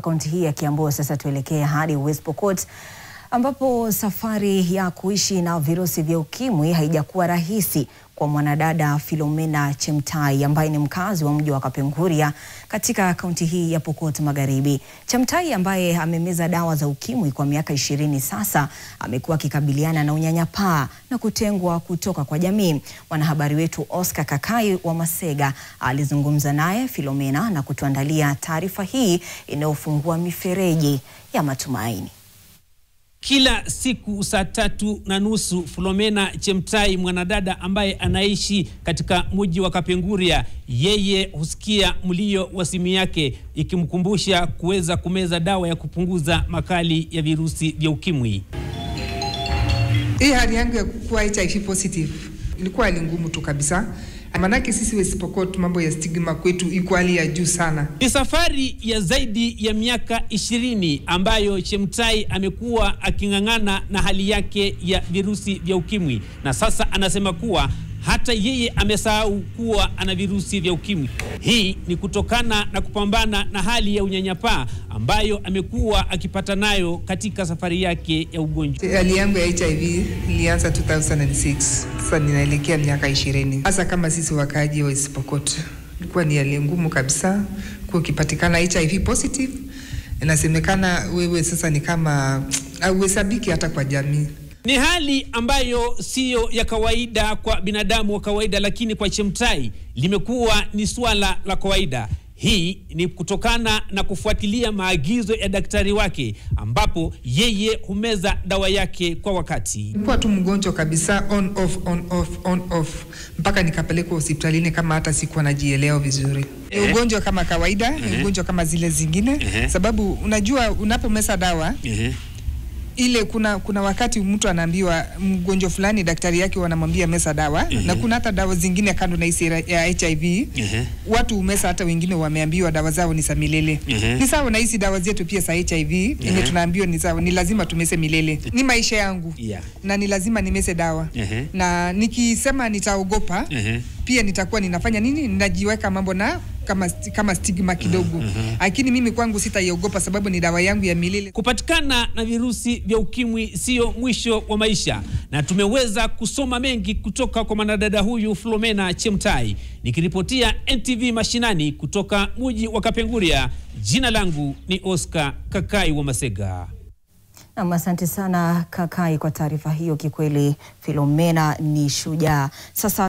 Kaunti hii ya Kiambu. Sasa tuelekee hadi West Pokot ambapo safari ya kuishi na virusi vya ukimwi haijakuwa rahisi kwa mwanadada Philomena Chemtai ambaye ni mkazi wa mji wa Kapenguria katika kaunti hii ya Pokot Magharibi. Chemtai ambaye amemeza dawa za ukimwi kwa miaka 20 sasa amekuwa akikabiliana na unyanyapaa na kutengwa kutoka kwa jamii. Mwanahabari wetu Oscar Kakai wa Masega alizungumza naye Philomena na kutuandalia taarifa hii inayofungua mifereji ya matumaini. Kila siku saa 3:30 Philomena Chemtai, mwanadada ambaye anaishi katika mji wa Kapenguria, yeye husikia mlio wa simu yake ikimkumbusha kuweza kumeza dawa ya kupunguza makali ya virusi vya ukimwi. Hii hali yangu ya kuwa HIV positive ilikuwa ni ngumu tu kabisa. Manake sisi West Pokot mambo ya stigma kwetu iko hali ya juu sana. Ni safari ya zaidi ya miaka 20 ambayo Chemtai amekuwa aking'ang'ana na hali yake ya virusi vya ukimwi, na sasa anasema kuwa hata yeye amesahau kuwa ana virusi vya ukimwi. Hii ni kutokana na kupambana na hali ya unyanyapaa ambayo amekuwa akipata nayo katika safari yake ya ugonjwa. Hali yangu ya HIV ilianza 2006. Sasa ninaelekea miaka 20. Hasa kama sisi wakaaji wa West Pokot, ilikuwa ni hali ngumu kabisa kwa ukipatikana HIV positive. Inasemekana wewe sasa ni kama hauhesabiki hata kwa jamii. Ni hali ambayo sio ya kawaida kwa binadamu wa kawaida, lakini kwa Chemtai limekuwa ni swala la kawaida. Hii ni kutokana na kufuatilia maagizo ya daktari wake, ambapo yeye humeza dawa yake kwa wakati. Nilikuwa tu mgonjwa kabisa, on off mpaka nikapelekwa hospitalini kama hata sikuwa najielewa vizuri. Ugonjwa kama kawaida, ugonjwa kama zile zingine, sababu unajua unapomeza dawa ile kuna wakati mtu anaambiwa mgonjwa fulani daktari yake wanamwambia mesa dawa, na kuna hata dawa zingine kando na hizi ya HIV watu umesa, hata wengine wameambiwa dawa zao ni za milele. Ni sawa na hizi dawa zetu pia za HIV ile tunaambiwa ni sawa, ni lazima tumese milele. Ni maisha yangu na ni lazima nimese dawa, na nikisema nitaogopa pia nitakuwa ninafanya nini, ninajiweka mambo na kama stigma kidogo. Lakini mimi kwangu sitaiogopa sababu ni dawa yangu ya milele. Kupatikana na virusi vya ukimwi sio mwisho wa maisha, na tumeweza kusoma mengi kutoka kwa mwanadada huyu Philomena Chemtai. Nikiripotia NTV Mashinani kutoka mji wa Kapenguria, jina langu ni Oscar Kakai wa Masega. Na asante sana Kakai kwa taarifa hiyo. Kikweli Philomena ni shujaa. Sasa